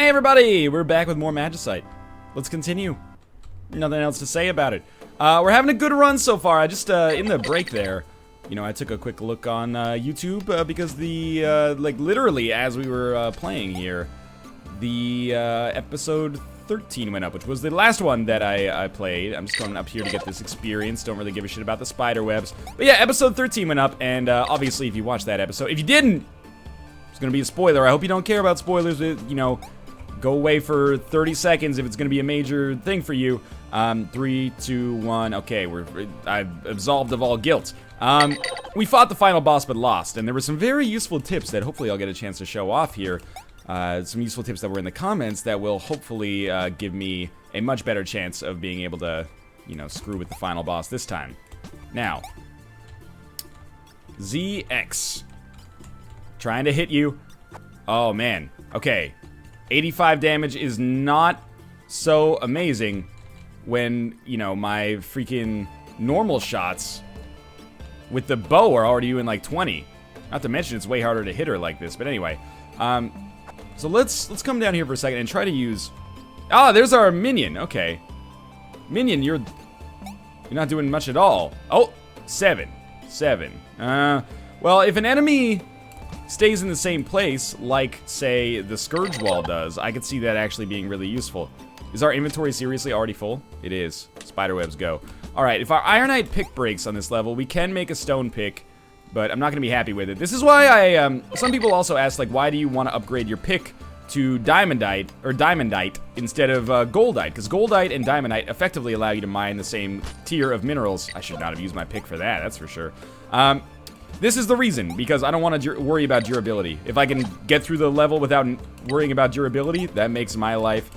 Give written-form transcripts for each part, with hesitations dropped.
Hi everybody! We're back with more Magicite. Let's continue. Nothing else to say about it. We're having a good run so far. I just, in the break there, you know, I took a quick look on YouTube because the, like, literally as we were playing here, the episode 13 went up, which was the last one that I played. I'm just going up here to get this experience. Don't really give a shit about the spider webs. But yeah, episode 13 went up, and obviously if you watched that episode, if you didn't, it's gonna be a spoiler. I hope you don't care about spoilers. You know, go away for 30 seconds if it's gonna be a major thing for you. 3, 2, 1. Okay, I've absolved of all guilt. We fought the final boss but lost, and there were some very useful tips that hopefully I'll get a chance to show off here. Some useful tips that were in the comments that will hopefully give me a much better chance of being able to, you know, screw with the final boss this time. Now, ZX. Trying to hit you. Oh, man. Okay. 85 damage is not so amazing when, you know, my freaking normal shots with the bow are already doing like 20. Not to mention it's way harder to hit her like this. But anyway, so let's come down here for a second and try to use... Ah, there's our minion. Okay. Minion, you're not doing much at all. Oh, 7. Well, if an enemy stays in the same place, like, say, the Scourge wall does, I could see that actually being really useful. Is our inventory seriously already full? It is. Spiderwebs go. Alright, if our Ironite pick breaks on this level, we can make a stone pick, but I'm not going to be happy with it. This is why I, some people also ask, like, why do you want to upgrade your pick to Diamondite, or Diamondite, instead of Goldite? Because Goldite and Diamondite effectively allow you to mine the same tier of minerals. I should not have used my pick for that, that's for sure. This is the reason, because I don't want to worry about durability. If I can get through the level without worrying about durability, that makes my life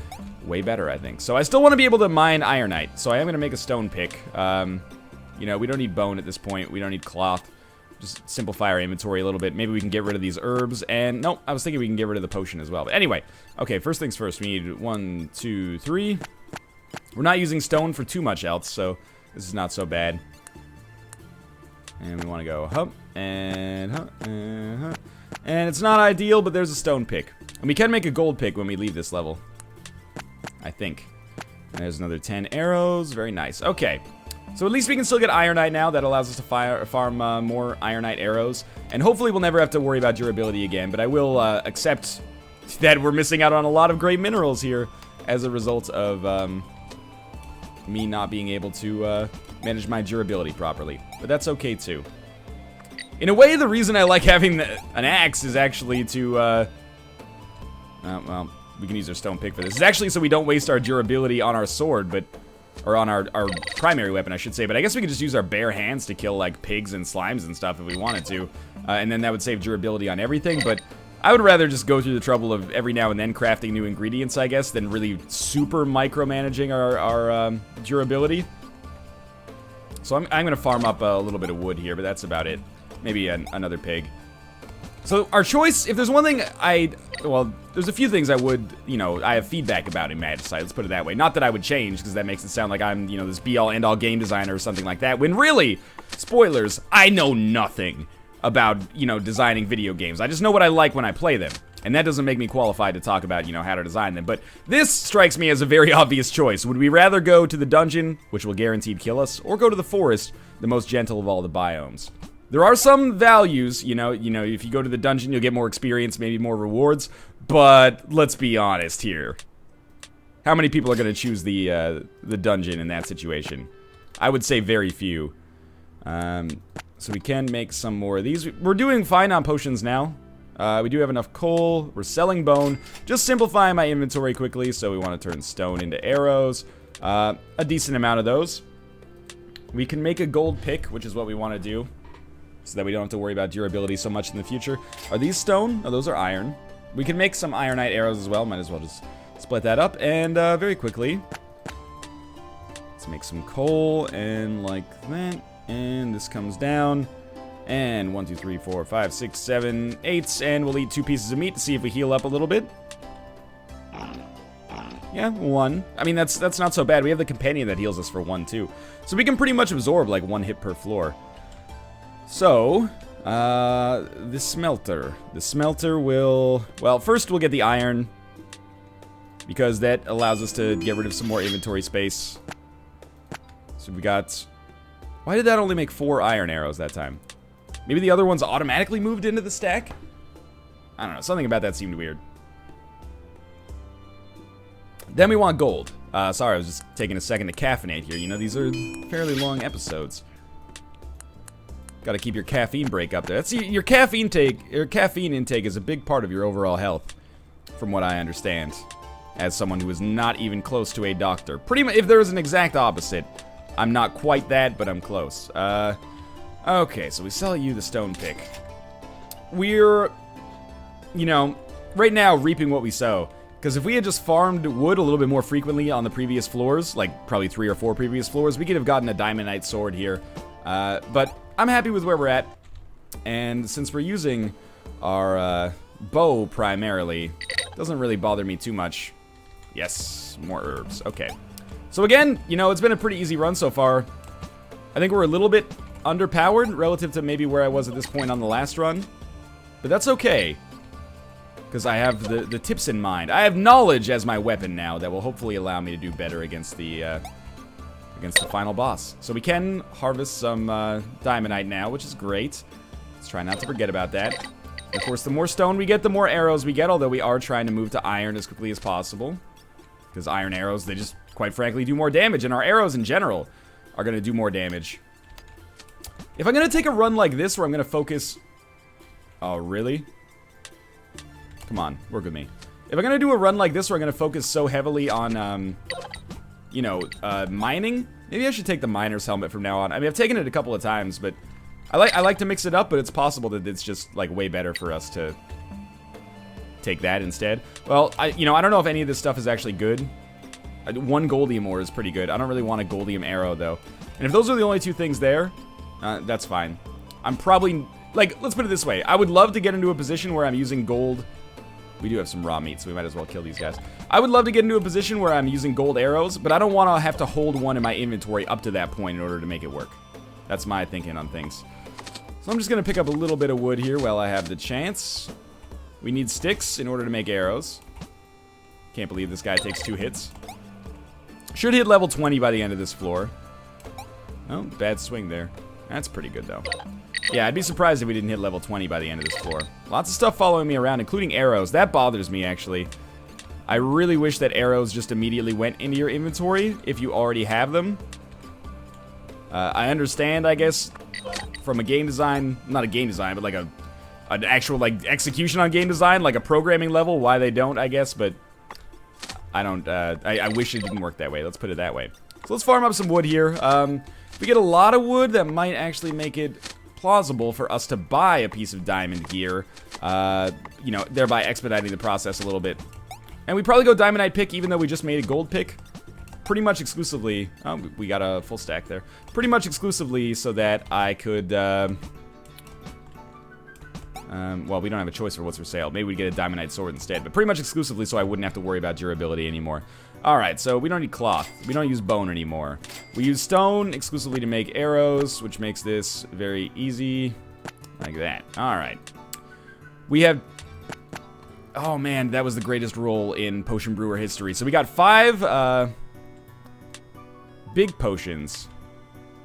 way better, I think. So I still want to be able to mine Ironite, so I am going to make a stone pick. You know, we don't need bone at this point. We don't need cloth. Just simplify our inventory a little bit. Maybe we can get rid of these herbs, and nope, I was thinking we can get rid of the potion as well. But anyway, okay, first things first. We need 1, 2, 3. We're not using stone for too much else, so this is not so bad. And we want to go hump, and hump, and hump. And it's not ideal, but there's a stone pick. And we can make a gold pick when we leave this level, I think. And there's another 10 arrows. Very nice. Okay. So at least we can still get Ironite now. That allows us to farm more Ironite arrows. And hopefully we'll never have to worry about durability again. But I will accept that we're missing out on a lot of great minerals here as a result of me not being able to manage my durability properly. But that's okay too. In a way, the reason I like having an axe is actually to, well, we can use our stone pick for this. It's actually so we don't waste our durability on our sword, but, or on our primary weapon, I should say. But I guess we could just use our bare hands to kill, like, pigs and slimes and stuff if we wanted to. And then that would save durability on everything, but I would rather just go through the trouble of every now and then crafting new ingredients, I guess, than really super micromanaging our durability. So I'm going to farm up a little bit of wood here, but that's about it. Maybe another pig. So our choice, if there's one thing well, there's a few things I would, you know, I have feedback about in Magicite, let's put it that way. Not that I would change, because that makes it sound like I'm, you know, this be-all, end-all game designer or something like that, when really, spoilers, I know nothing about, you know, designing video games. I just know what I like when I play them. And that doesn't make me qualified to talk about, you know, how to design them. But this strikes me as a very obvious choice. Would we rather go to the dungeon, which will guaranteed kill us, or go to the forest, the most gentle of all the biomes? There are some values, you know, if you go to the dungeon, you'll get more experience, maybe more rewards. But let's be honest here. How many people are going to choose the dungeon in that situation? I would say very few. So we can make some more of these. We're doing fine on potions now. We do have enough coal. We're selling bone. Just simplifying my inventory quickly. So we want to turn stone into arrows. A decent amount of those. We can make a gold pick, which is what we want to do, so that we don't have to worry about durability so much in the future. Are these stone? No, those are iron. We can make some Ironite arrows as well. Might as well just split that up. And very quickly, let's make some coal. And like that. And this comes down. And 1, 2, 3, 4, 5, 6, 7, 8. And we'll eat 2 pieces of meat to see if we heal up a little bit. Yeah, 1. I mean, that's not so bad. We have the companion that heals us for 1 too. So we can pretty much absorb like 1 hit per floor. So, the smelter. The smelter will... Well, first we'll get the iron. because that allows us to get rid of some more inventory space. So we got... Why did that only make 4 iron arrows that time? Maybe the other ones automatically moved into the stack? I don't know. Something about that seemed weird. Then we want gold. Sorry, I was just taking a second to caffeinate here. You know, these are fairly long episodes. Got to keep your caffeine break up there. That's your caffeine intake is a big part of your overall health, from what I understand, as someone who is not even close to a doctor. Pretty much, if there is an exact opposite, I'm not quite that, but I'm close. Okay, so we sell you the stone pick. We're, you know, right now reaping what we sow. Because if we had just farmed wood a little bit more frequently on the previous floors, like probably 3 or 4 previous floors, we could have gotten a diamondite sword here. But I'm happy with where we're at. And since we're using our bow primarily, it doesn't really bother me too much. Yes, more herbs. Okay. So again, you know, it's been a pretty easy run so far. I think we're a little bit underpowered relative to maybe where I was at this point on the last run. But that's okay. Because I have the tips in mind. I have knowledge as my weapon now that will hopefully allow me to do better against the final boss. So we can harvest some diamondite now, which is great. Let's try not to forget about that. Of course, the more stone we get, the more arrows we get, although we are trying to move to iron as quickly as possible. Because iron arrows, they just, quite frankly, do more damage, and our arrows in general are going to do more damage. If I'm going to take a run like this where I'm going to focus... Oh, really? Come on, work with me. If I'm going to do a run like this where I'm going to focus so heavily on, you know, mining, maybe I should take the miner's helmet from now on. I mean, I've taken it a couple of times, but I like to mix it up, but it's possible that it's just, like, way better for us to take that instead. Well, you know, I don't know if any of this stuff is actually good. 1 goldium ore is pretty good. I don't really want a goldium arrow, though. And if those are the only 2 things there, that's fine. I'm probably, like, let's put it this way. I would love to get into a position where I'm using gold. We do have some raw meat, so we might as well kill these guys. I would love to get into a position where I'm using gold arrows, but I don't want to have to hold one in my inventory up to that point in order to make it work. That's my thinking on things. So I'm just going to pick up a little bit of wood here while I have the chance. We need sticks in order to make arrows. Can't believe this guy takes 2 hits. Should hit level 20 by the end of this floor. Oh, bad swing there. That's pretty good, though. Yeah, I'd be surprised if we didn't hit level 20 by the end of this floor. Lots of stuff following me around, including arrows. That bothers me, actually. I really wish that arrows just immediately went into your inventory if you already have them. I understand, I guess, from a game design... Not a game design, but like an actual, like, execution on game design, like a programming level, why they don't, I guess, but... I don't... I wish it didn't work that way. Let's put it that way. So let's farm up some wood here. If we get a lot of wood, that might actually make it plausible for us to buy a piece of diamond gear, you know, thereby expediting the process a little bit. And we probably go diamondite pick, even though we just made a gold pick, pretty much exclusively. Oh, we got a full stack there. Pretty much exclusively so that I could, well, we don't have a choice for what's for sale. Maybe we get a diamondite sword instead, but pretty much exclusively so I wouldn't have to worry about durability anymore. Alright, so we don't need cloth. We don't use bone anymore. We use stone exclusively to make arrows, which makes this very easy. Like that. Alright. We have... Oh man, that was the greatest roll in Potion Brewer history. So we got 5 big potions.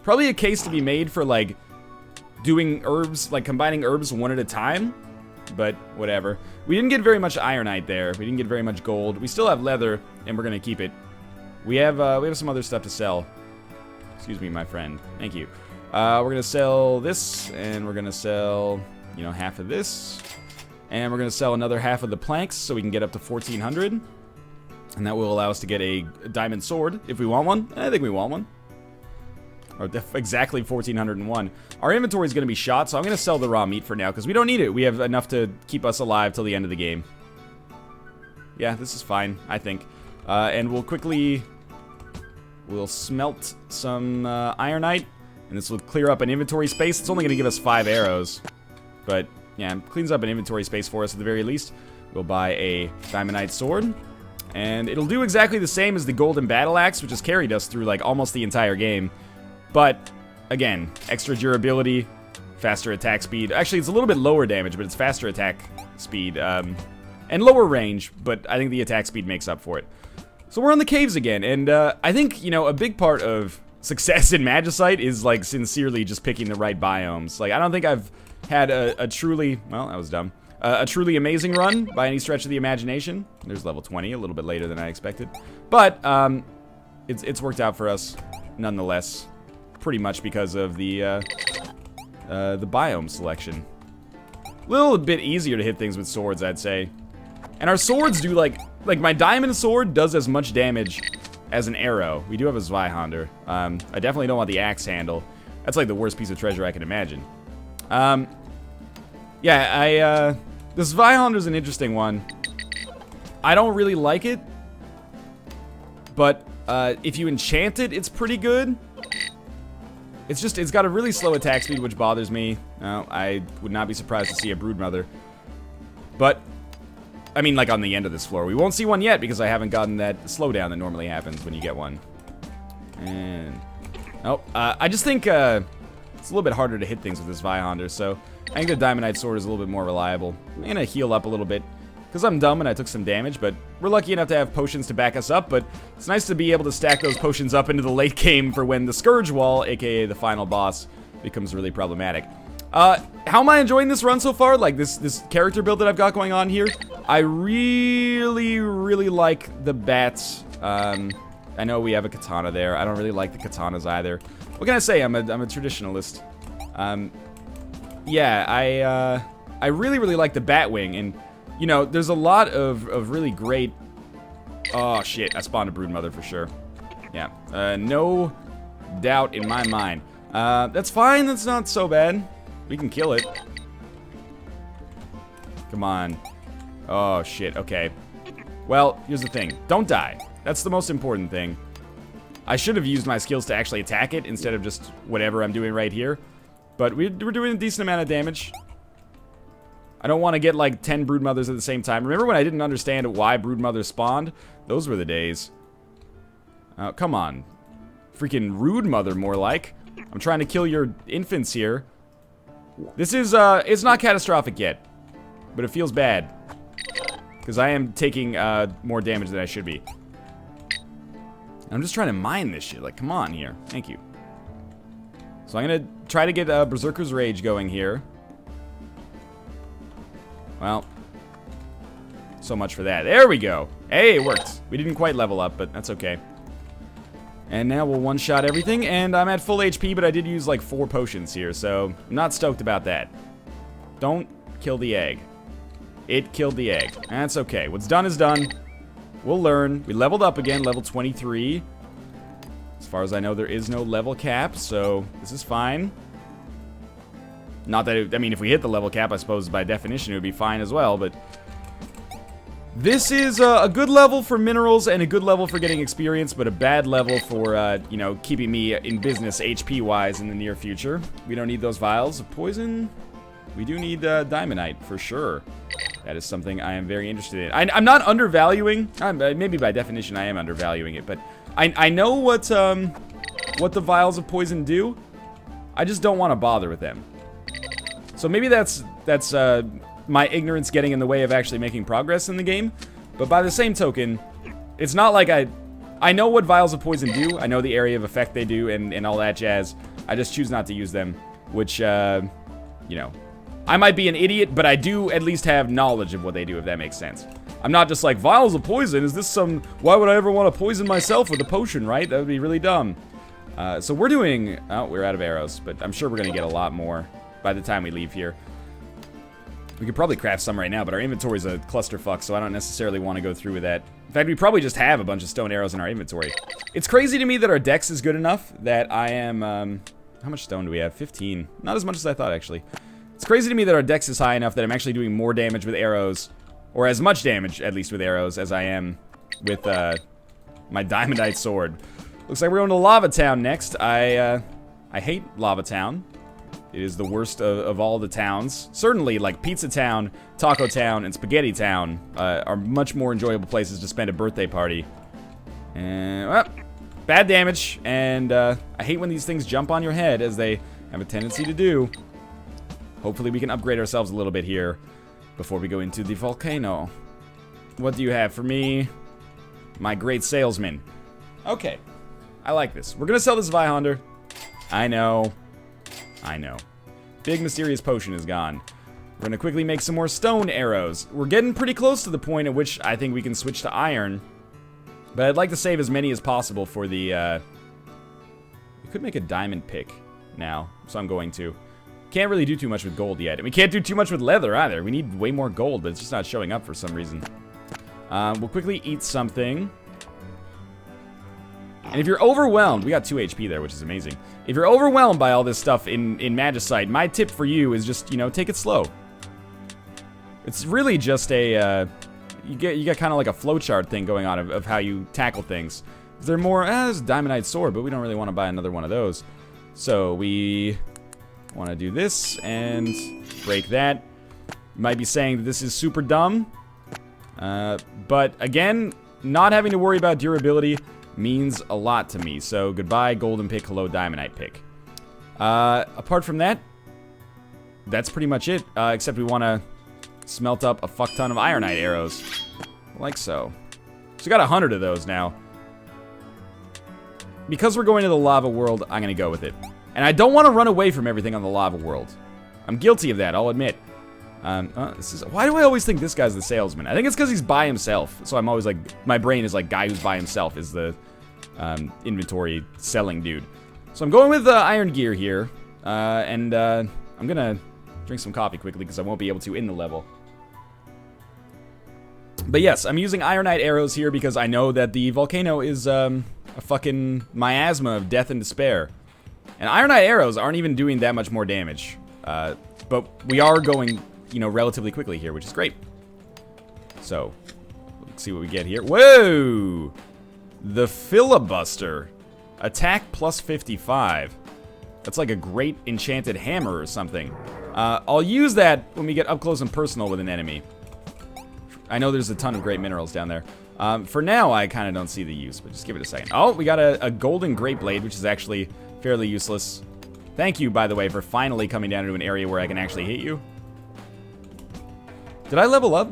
Probably a case to be made for, like, doing herbs, like combining herbs one at a time. But whatever. We didn't get very much ironite there. We didn't get very much gold. We still have leather, and we're gonna keep it. We have some other stuff to sell. Excuse me, my friend. Thank you. We're gonna sell this, and we're gonna sell, you know, half of this, and we're gonna sell another half of the planks so we can get up to 1,400, and that will allow us to get a diamond sword if we want one. I think we want one. Or exactly 1,401. Our inventory is going to be shot, so I'm going to sell the raw meat for now, because we don't need it. We have enough to keep us alive till the end of the game. Yeah, this is fine, I think. And we'll quickly... We'll smelt some ironite, and this will clear up an inventory space. It's only going to give us 5 arrows. But, yeah, it cleans up an inventory space for us at the very least. We'll buy a diamondite sword. And it'll do exactly the same as the golden battle axe, which has carried us through, like, almost the entire game. But, again, extra durability, faster attack speed. Actually, it's a little bit lower damage, but it's faster attack speed. And lower range, but I think the attack speed makes up for it. So we're on the caves again, and I think, you know, a big part of success in Magicite is, like, sincerely just picking the right biomes. Like, I don't think I've had a truly, well, that was dumb, a truly amazing run by any stretch of the imagination. There's level 20, a little bit later than I expected. But, it's worked out for us, nonetheless, pretty much because of the biome selection. A little bit easier to hit things with swords, I'd say. And our swords do, like my diamond sword does as much damage as an arrow. We do have a Zweihander. I definitely don't want the axe handle. That's like the worst piece of treasure I can imagine. Yeah, the Zweihander's an interesting one. I don't really like it, but if you enchant it, it's pretty good. It's just, it's got a really slow attack speed, which bothers me. I would not be surprised to see a Broodmother. But, I mean, like on the end of this floor. We won't see one yet because I haven't gotten that slowdown that normally happens when you get one. And, oh, I just think it's a little bit harder to hit things with this Zweihander, so I think the Diamondite sword is a little bit more reliable. I'm gonna heal up a little bit because I'm dumb and I took some damage, but we're lucky enough to have potions to back us up, but it's nice to be able to stack those potions up into the late game for when the Scourge wall, aka the final boss, becomes really problematic. How am I enjoying this run so far? Like, this character build that I've got going on here? I really, really like the bats. I know we have a katana there. I don't really like the katanas either. What can I say? I'm a traditionalist. Yeah, I really, really like the Batwing, and, you know, there's a lot of really great... Oh, shit, I spawned a Broodmother for sure. Yeah, no doubt in my mind. That's fine, that's not so bad. We can kill it. Come on. Oh, shit, okay. Well, here's the thing. Don't die. That's the most important thing. I should have used my skills to actually attack it instead of just whatever I'm doing right here. But we're doing a decent amount of damage. I don't want to get like 10 Broodmothers at the same time. Remember when I didn't understand why Broodmothers spawned? Those were the days. Oh, come on. Freaking rude mother, more like. I'm trying to kill your infants here. This is, it's not catastrophic yet. But it feels bad. Because I am taking, more damage than I should be. I'm just trying to mine this shit. Like, come on here. Thank you. So I'm gonna try to get Berserker's Rage going here. Well, so much for that. There we go. Hey, it worked. We didn't quite level up, but that's okay. And now we'll one-shot everything, and I'm at full HP, but I did use like 4 potions here, so I'm not stoked about that. Don't kill the egg. It killed the egg. That's okay. What's done is done. We'll learn. We leveled up again, level 23. As far as I know, there is no level cap, so this is fine. Not that, I mean, if we hit the level cap, I suppose by definition it would be fine as well, but... This is a good level for minerals and a good level for getting experience, but a bad level for, you know, keeping me in business HP-wise in the near future. We don't need those vials of poison. We do need Diamondite, for sure. That is something I am very interested in. I'm not undervaluing, maybe by definition I am undervaluing it, but I know what the vials of poison do. I just don't want to bother with them. So maybe that's my ignorance getting in the way of actually making progress in the game. But by the same token, it's not like I know what vials of poison do. I know the area of effect they do and all that jazz. I just choose not to use them, which, you know, I might be an idiot, but I do at least have knowledge of what they do, if that makes sense. I'm not just like, vials of poison, is this some... Why would I ever want to poison myself with a potion, right? That would be really dumb. So we're doing... Oh, we're out of arrows, but I'm sure we're going to get a lot more by the time we leave here. We could probably craft some right now, but our inventory's a clusterfuck, so I don't necessarily want to go through with that. In fact, we probably just have a bunch of stone arrows in our inventory. It's crazy to me that our dex is good enough that I am... how much stone do we have? 15. Not as much as I thought, actually. It's crazy to me that our dex is high enough that I'm actually doing more damage with arrows, or as much damage, at least with arrows, as I am with my Diamondite sword. Looks like we're going to Lava Town next. I hate Lava Town. It is the worst of all the towns. Certainly, like Pizza Town, Taco Town, and Spaghetti Town are much more enjoyable places to spend a birthday party. And, well, bad damage, and I hate when these things jump on your head, as they have a tendency to do. Hopefully we can upgrade ourselves a little bit here before we go into the volcano. What do you have for me? My great salesman. Okay. I like this. We're gonna sell this Vihonder. I know. I know. Big mysterious potion is gone. We're gonna quickly make some more stone arrows. We're getting pretty close to the point at which I think we can switch to iron. But I'd like to save as many as possible for the, we could make a diamond pick now, so I'm going to. Can't really do too much with gold yet. And we can't do too much with leather either. We need way more gold, but it's just not showing up for some reason. We'll quickly eat something. And if you're overwhelmed, we got 2 HP there, which is amazing. If you're overwhelmed by all this stuff in Magicite, my tip for you is just, you know, take it slow. It's really just a, you get kind of like a flowchart thing going on of how you tackle things. They're more, there's a diamondite sword, but we don't really want to buy another one of those. So we want to do this and break that. You might be saying that this is super dumb. But again, not having to worry about durability means a lot to me. So goodbye golden pick, hello diamondite pick. Apart from that, that's pretty much it. Except we want to smelt up a fuck ton of ironite arrows. Like so. So we got 100 of those now. Because we're going to the lava world, I'm going to go with it. And I don't want to run away from everything on the lava world. I'm guilty of that, I'll admit. Why do I always think this guy's the salesman? I think it's because he's by himself. So I'm always like, my brain is like, guy who's by himself is the inventory selling dude. So I'm going with iron gear here. I'm going to drink some coffee quickly because I won't be able to in the level. But yes, I'm using ironite arrows here because I know that the volcano is a fucking miasma of death and despair. And ironite arrows aren't even doing that much more damage. But we are going, you know, relatively quickly here, which is great. So, let's see what we get here. Whoa! The filibuster. Attack plus 55. That's like a great enchanted hammer or something. I'll use that when we get up close and personal with an enemy. I know there's a ton of great minerals down there. For now, I kind of don't see the use, but just give it a second. Oh, we got a golden great blade, which is actually fairly useless. Thank you, by the way, for finally coming down to an area where I can actually hit you. Did I level up?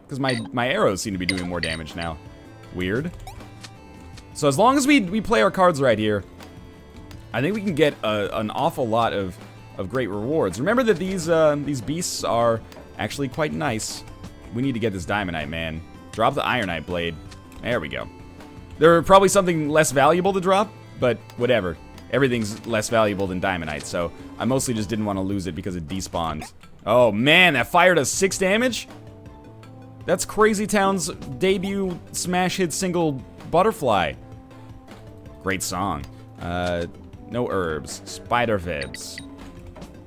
Because my arrows seem to be doing more damage now. Weird. So as long as we play our cards right here, I think we can get an awful lot of great rewards. Remember that these beasts are actually quite nice. We need to get this diamondite, man. Drop the ironite blade. There we go. There are probably something less valuable to drop, but whatever. Everything's less valuable than diamondite, so I mostly just didn't want to lose it because it despawned. Oh man, that fire does 6 damage? That's Crazy Town's debut smash hit single butterfly. Great song. No herbs. Spider webs.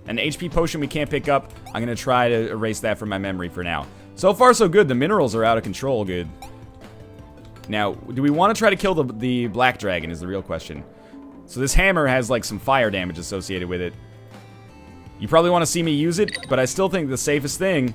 An HP potion we can't pick up. I'm gonna try to erase that from my memory for now. So far so good, the minerals are out of control good. Now, do we want to try to kill the black dragon is the real question. So this hammer has like some fire damage associated with it. You probably want to see me use it, but I still think the safest thing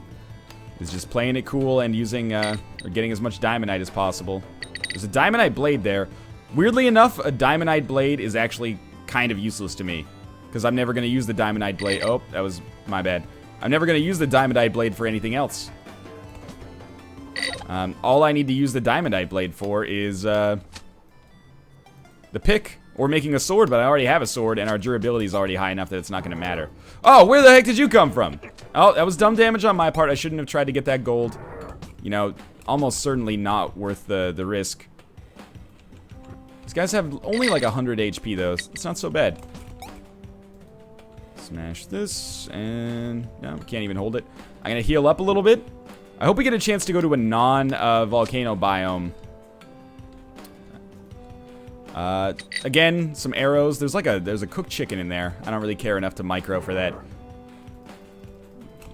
is just playing it cool and using, or getting as much diamondite as possible. There's a diamondite blade there. Weirdly enough, a diamondite blade is actually kind of useless to me. Because I'm never going to use the diamondite blade. Oh, that was my bad. I'm never going to use the diamondite blade for anything else. All I need to use the diamondite blade for is, the pick. Or making a sword, but I already have a sword, and our durability is already high enough that it's not going to matter. Oh, where the heck did you come from? Oh, that was dumb damage on my part. I shouldn't have tried to get that gold. You know, almost certainly not worth the risk. These guys have only like 100 HP, though. It's not so bad. Smash this, and no, we can't even hold it. I'm going to heal up a little bit. I hope we get a chance to go to a non-volcano biome. Again, some arrows. There's a cooked chicken in there. I don't really care enough to micro for that.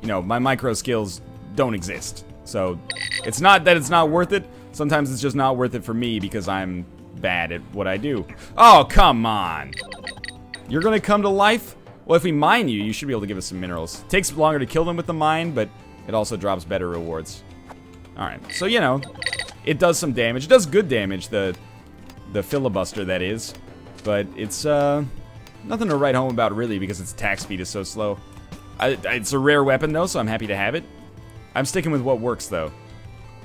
You know, my micro skills don't exist. So, it's not that it's not worth it. Sometimes it's just not worth it for me because I'm bad at what I do. Oh, come on. You're gonna come to life? Well, if we mine you, you should be able to give us some minerals. It takes longer to kill them with the mine, but it also drops better rewards. Alright, so, you know, it does some damage. It does good damage, the filibuster, that is. But it's, nothing to write home about, really, because its attack speed is so slow. It's a rare weapon, though, so I'm happy to have it. I'm sticking with what works, though.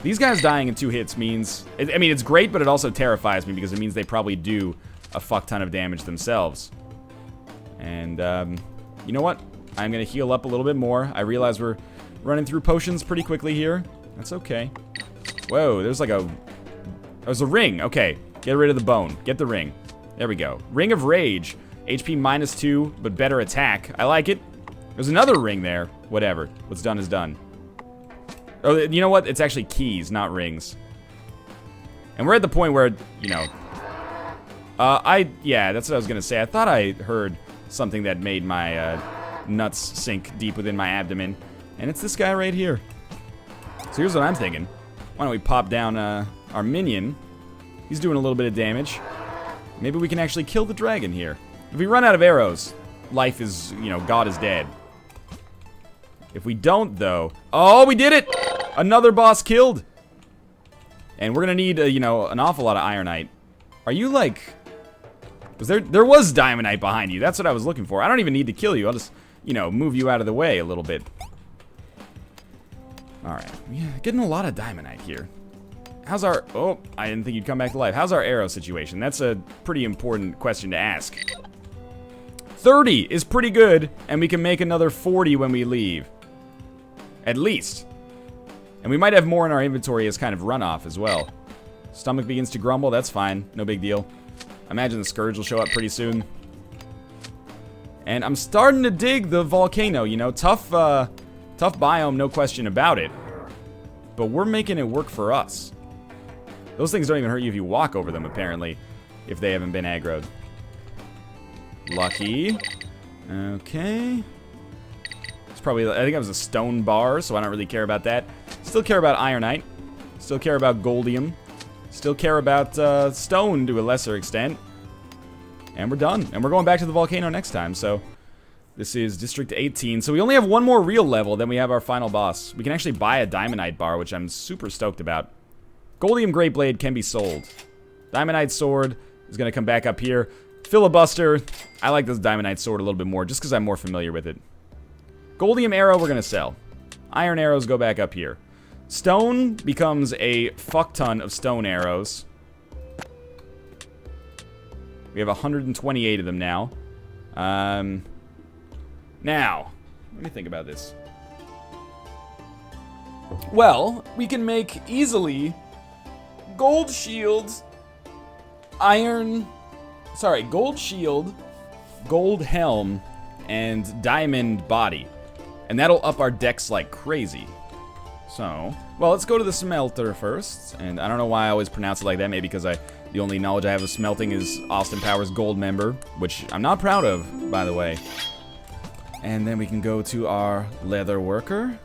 These guys dying in 2 hits means... I mean, it's great, but it also terrifies me because it means they probably do a fuck ton of damage themselves. And, you know what? I'm going to heal up a little bit more. I realize we're running through potions pretty quickly here. That's okay. Whoa, there's like a... There's a ring. Okay, get rid of the bone. Get the ring. There we go. Ring of Rage. HP -2, but better attack. I like it. There's another ring there. Whatever. What's done is done. Oh, you know what? It's actually keys, not rings. And we're at the point where, you know... yeah, that's what I was going to say. I thought I heard something that made my nuts sink deep within my abdomen. And it's this guy right here. So here's what I'm thinking. Why don't we pop down our minion? He's doing a little bit of damage. Maybe we can actually kill the dragon here. If we run out of arrows, life is, you know, God is dead. If we don't, though... Oh, we did it! Another boss killed! And we're gonna need, you know, an awful lot of ironite. Are you, like... Was there was diamondite behind you. That's what I was looking for. I don't even need to kill you. I'll just, you know, move you out of the way a little bit. Alright. Yeah, getting a lot of diamondite here. How's our... Oh, I didn't think you'd come back to life. How's our arrow situation? That's a pretty important question to ask. 30 is pretty good, and we can make another 40 when we leave. At least. And we might have more in our inventory as kind of runoff as well. Stomach begins to grumble. That's fine. No big deal. I imagine the Scourge will show up pretty soon. And I'm starting to dig the volcano, you know. Tough biome, no question about it. But we're making it work for us. Those things don't even hurt you if you walk over them, apparently. If they haven't been aggroed. Lucky. Okay. It's probably, I think that was a stone bar, so I don't really care about that. Still care about ironite. Still care about goldium. Still care about stone to a lesser extent. And we're done. And we're going back to the volcano next time, so... This is District 18, so we only have one more real level, then we have our final boss. We can actually buy a diamondite bar, which I'm super stoked about. Goldium Great Blade can be sold. Diamondite Sword is going to come back up here. Filibuster, I like this Diamondite Sword a little bit more, just because I'm more familiar with it. Goldium Arrow, we're going to sell. Iron Arrows go back up here. Stone becomes a fuck ton of stone arrows. We have 128 of them now. Now, let me think about this. Well, we can make easily gold shields, gold shield, gold helm, and diamond body. And that'll up our decks like crazy. So, well, let's go to the smelter first. And I don't know why I always pronounce it like that. Maybe because the only knowledge I have of smelting is Austin Powers Gold Member, which I'm not proud of, by the way. And then we can go to our leather worker.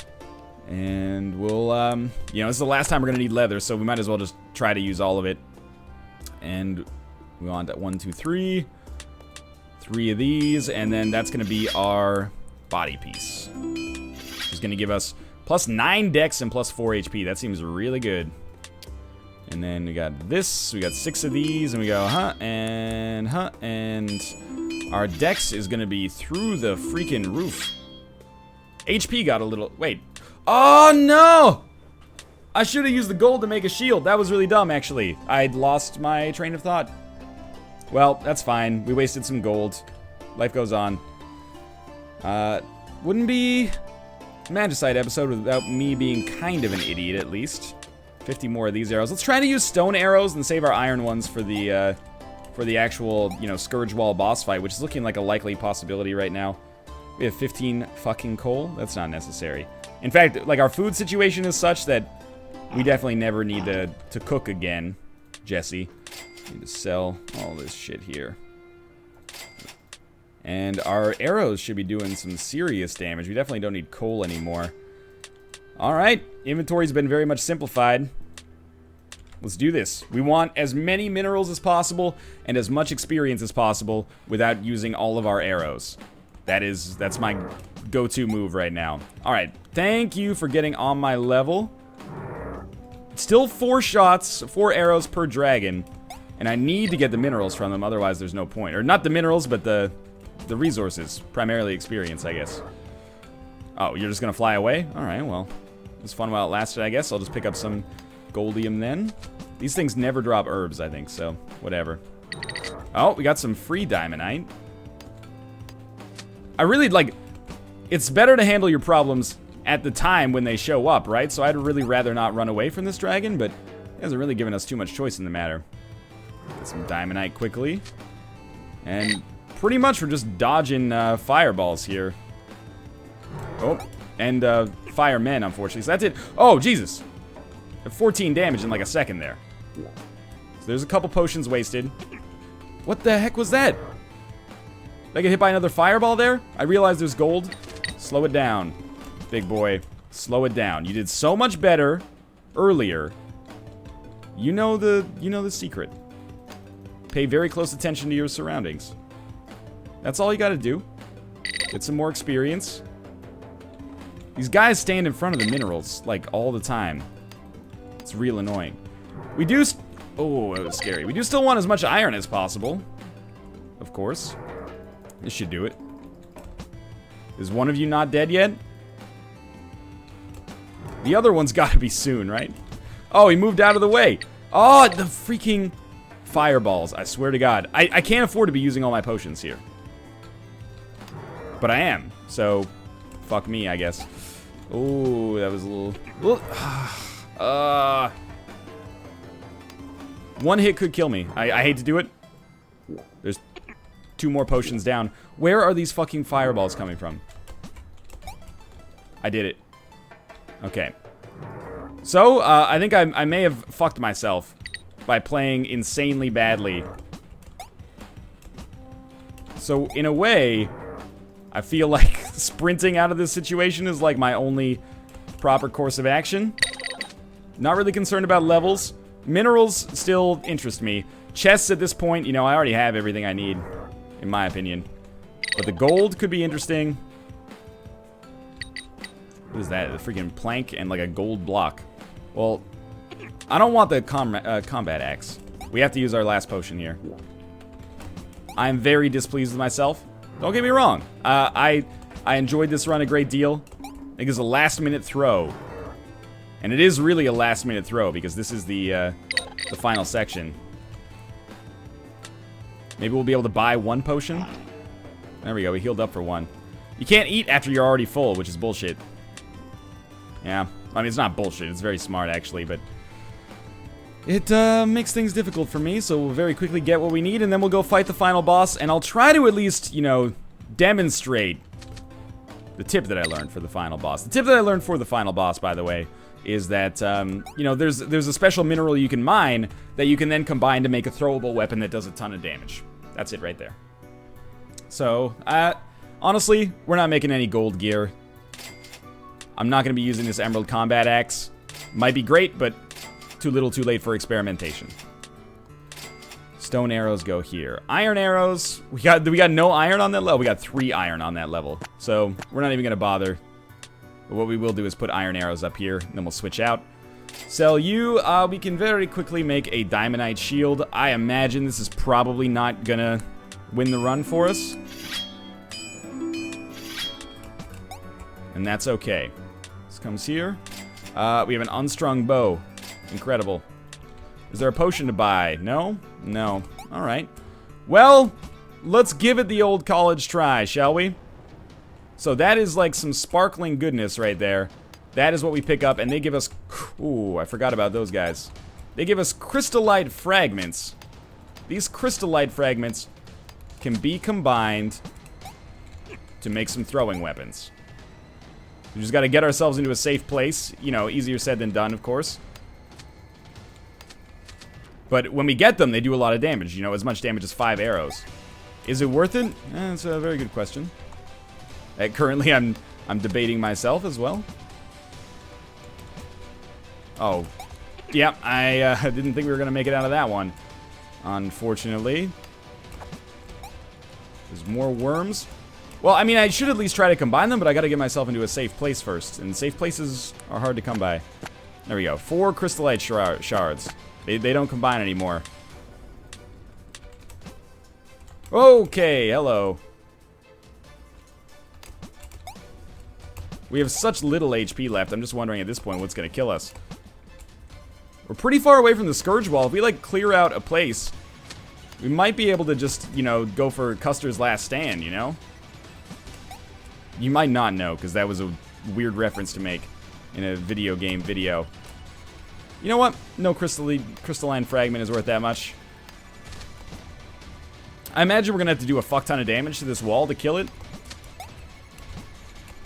And we'll, you know, this is the last time we're going to need leather, so we might as well just try to use all of it. And we want that 1, 2, 3. 3 of these, and then that's going to be our body piece. It's going to give us plus 9 dex and plus 4 HP. That seems really good. And then we got this. We got 6 of these, and we go, and our dex is going to be through the freaking roof. HP got a little... Wait. Oh, no! I should have used the gold to make a shield. That was really dumb, actually. I'd lost my train of thought. Well, that's fine. We wasted some gold. Life goes on. Wouldn't be a Magicite episode without me being kind of an idiot, at least. 50 more of these arrows. Let's try to use stone arrows and save our iron ones for the actual, you know, Scourge Wall boss fight, which is looking like a likely possibility right now. We have 15 fucking coal. That's not necessary. In fact, like, our food situation is such that we definitely never need to cook again, Jesse. Need to sell all this shit here. And our arrows should be doing some serious damage. We definitely don't need coal anymore. Alright, inventory's been very much simplified. Let's do this. We want as many minerals as possible and as much experience as possible without using all of our arrows. That's my go-to move right now. Alright, thank you for getting on my level. Still 4 shots, 4 arrows per dragon. And I need to get the minerals from them, otherwise there's no point. Or not the minerals, but the resources. Primarily experience, I guess. Oh, you're just gonna fly away? Alright, well. It was fun while it lasted, I guess. I'll just pick up some Goldium then. These things never drop herbs, I think, so whatever. Oh, we got some free Diamondite. I really, like, it's better to handle your problems at the time when they show up, right? So I'd really rather not run away from this dragon, but it hasn't really given us too much choice in the matter. Get some Diamondite quickly. And pretty much we're just dodging fireballs here. Oh, and firemen, unfortunately. So that's it. Oh, Jesus. 14 damage in like a second there. So there's a couple potions wasted. What the heck was that? Did I get hit by another fireball there? I realize there's gold. Slow it down, big boy. Slow it down. You did so much better earlier. You know the secret. Pay very close attention to your surroundings. That's all you gotta do. Get some more experience. These guys stand in front of the minerals, like, all the time. It's real annoying. We do... Oh, that was scary. We do still want as much iron as possible. Of course. This should do it. Is one of you not dead yet? The other one's gotta be soon, right? Oh, he moved out of the way. Oh, the freaking fireballs. I swear to God. I can't afford to be using all my potions here. But I am. So, fuck me, I guess. Oh, that was a little... One hit could kill me. I hate to do it. There's 2 more potions down. Where are these fucking fireballs coming from? I did it. Okay. So, I think I may have fucked myself by playing insanely badly. So, in a way, I feel like sprinting out of this situation is like my only proper course of action. Not really concerned about levels. Minerals still interest me. Chests at this point, you know, I already have everything I need, in my opinion. But the gold could be interesting. What is that? A freaking plank and like a gold block. Well, I don't want the combat axe. We have to use our last potion here. I'm very displeased with myself. Don't get me wrong. I enjoyed this run a great deal. I think it's a last-minute throw. And it is really a last-minute throw because this is the final section. Maybe we'll be able to buy 1 potion. There we go. We healed up for 1. You can't eat after you're already full, which is bullshit. Yeah. I mean, it's not bullshit. It's very smart, actually, but... It makes things difficult for me, so we'll very quickly get what we need, and then we'll go fight the final boss, and I'll try to at least, you know, demonstrate the tip that I learned for the final boss. The tip that I learned for the final boss, by the way, is that, you know, there's a special mineral you can mine that you can then combine to make a throwable weapon that does a ton of damage. That's it right there. So, honestly, we're not making any gold gear. I'm not going to be using this Emerald Combat Axe. Might be great, but too little too late for experimentation. Stone arrows go here. Iron arrows, we got no iron on that level? We got 3 iron on that level. So, we're not even going to bother. But what we will do is put iron arrows up here, and then we'll switch out. Sell you, we can very quickly make a Diamondite shield. I imagine this is probably not gonna win the run for us. And that's okay. This comes here. We have an unstrung bow. Incredible. Is there a potion to buy? No? No. Alright. Well, let's give it the old college try, shall we? So that is like some sparkling goodness right there. That is what we pick up, and they give us... Ooh, I forgot about those guys. They give us crystallite fragments. These crystallite fragments can be combined to make some throwing weapons. We just gotta get ourselves into a safe place. You know, easier said than done, of course. But when we get them, they do a lot of damage. You know, as much damage as 5 arrows. Is it worth it? That's a very good question. Currently, I'm debating myself as well. Oh. Yeah, I didn't think we were going to make it out of that one. Unfortunately. There's more worms. Well, I mean, I should at least try to combine them, but I got to get myself into a safe place first. And safe places are hard to come by. There we go. 4 crystallite shards. They don't combine anymore. Okay, hello. We have such little HP left. I'm just wondering at this point what's going to kill us. We're pretty far away from the Scourge wall. If we, like, clear out a place, we might be able to just, you know, go for Custer's last stand, you know? You might not know, because that was a weird reference to make in a video game video. You know what? No crystalline fragment is worth that much. I imagine we're going to have to do a fuck ton of damage to this wall to kill it.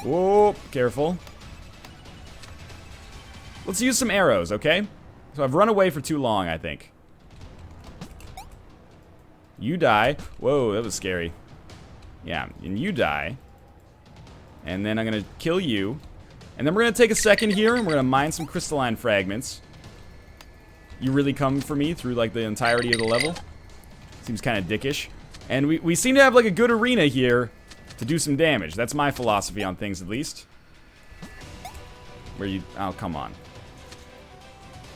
Whoa, careful. Let's use some arrows, okay? So I've run away for too long, I think. You die. Whoa, that was scary. Yeah, and you die. And then I'm going to kill you. And then we're going to take a second here, and we're going to mine some crystalline fragments. You really come for me through, like, the entirety of the level? Seems kind of dickish. And we seem to have, like, a good arena here to do some damage. That's my philosophy on things, at least. Where you... Oh, come on.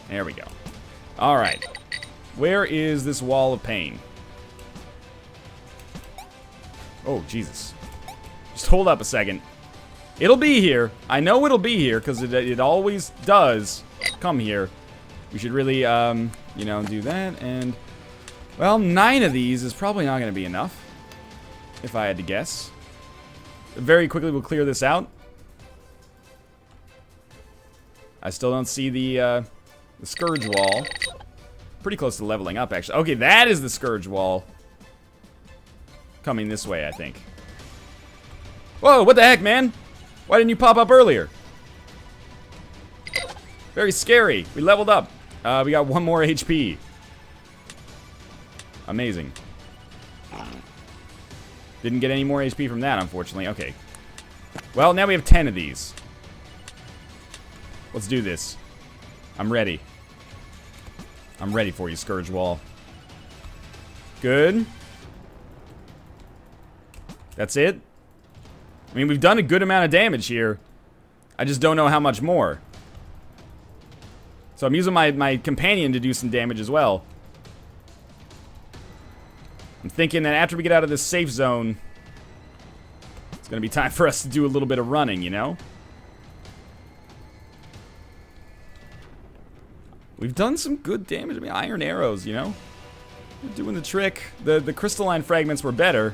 There we go. Alright. Where is this wall of pain? Oh, Jesus. Just hold up a second. It'll be here. I know it'll be here, because it always does come here. We should really, you know, do that, and... Well, 9 of these is probably not going to be enough, if I had to guess. Very quickly, we'll clear this out. I still don't see the Scourge wall. Pretty close to leveling up, actually. Okay, that is the Scourge wall. Coming this way, I think. Whoa, what the heck, man? Why didn't you pop up earlier? Very scary. We leveled up. We got 1 more HP. Amazing. Didn't get any more HP from that, unfortunately. Okay. Well, now we have 10 of these. Let's do this. I'm ready. I'm ready for you, Scourge Wall. Good. That's it? I mean, we've done a good amount of damage here. I just don't know how much more. So I'm using my companion to do some damage as well. I'm thinking that after we get out of this safe zone, it's going to be time for us to do a little bit of running, you know? We've done some good damage. I mean, iron arrows, you know? We're doing the trick. The crystalline fragments were better.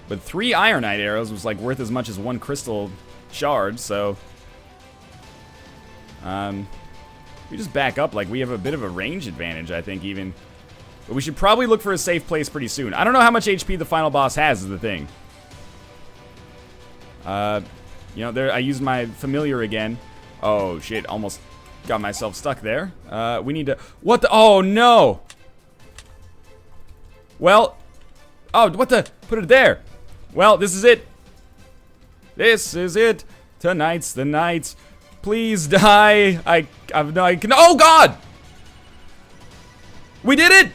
But 3 ironite arrows was, like, worth as much as 1 crystal shard, so... we just back up, like, we have a bit of a range advantage, I think, even. But we should probably look for a safe place pretty soon. I don't know how much HP the final boss has, is the thing. You know, there, I used my familiar again. Oh, shit, almost got myself stuck there. We need to... What the... Oh, no! Well... Oh, what the... Put it there! Well, this is it. This is it. Tonight's the night. Please die. I can... Oh, God! We did it!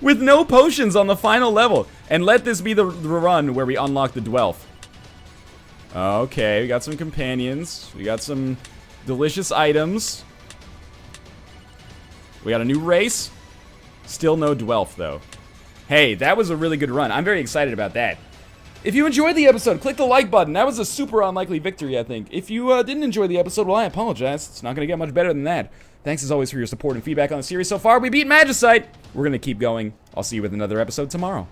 With no potions on the final level. And let this be the run where we unlock the Dwelf. Okay, we got some companions. We got some delicious items. We got a new race. Still no Dwelf, though. Hey, that was a really good run. I'm very excited about that. If you enjoyed the episode, click the like button. That was a super unlikely victory, I think. If you didn't enjoy the episode, well, I apologize. It's not going to get much better than that. Thanks, as always, for your support and feedback on the series so far. We beat Magicite. We're going to keep going. I'll see you with another episode tomorrow.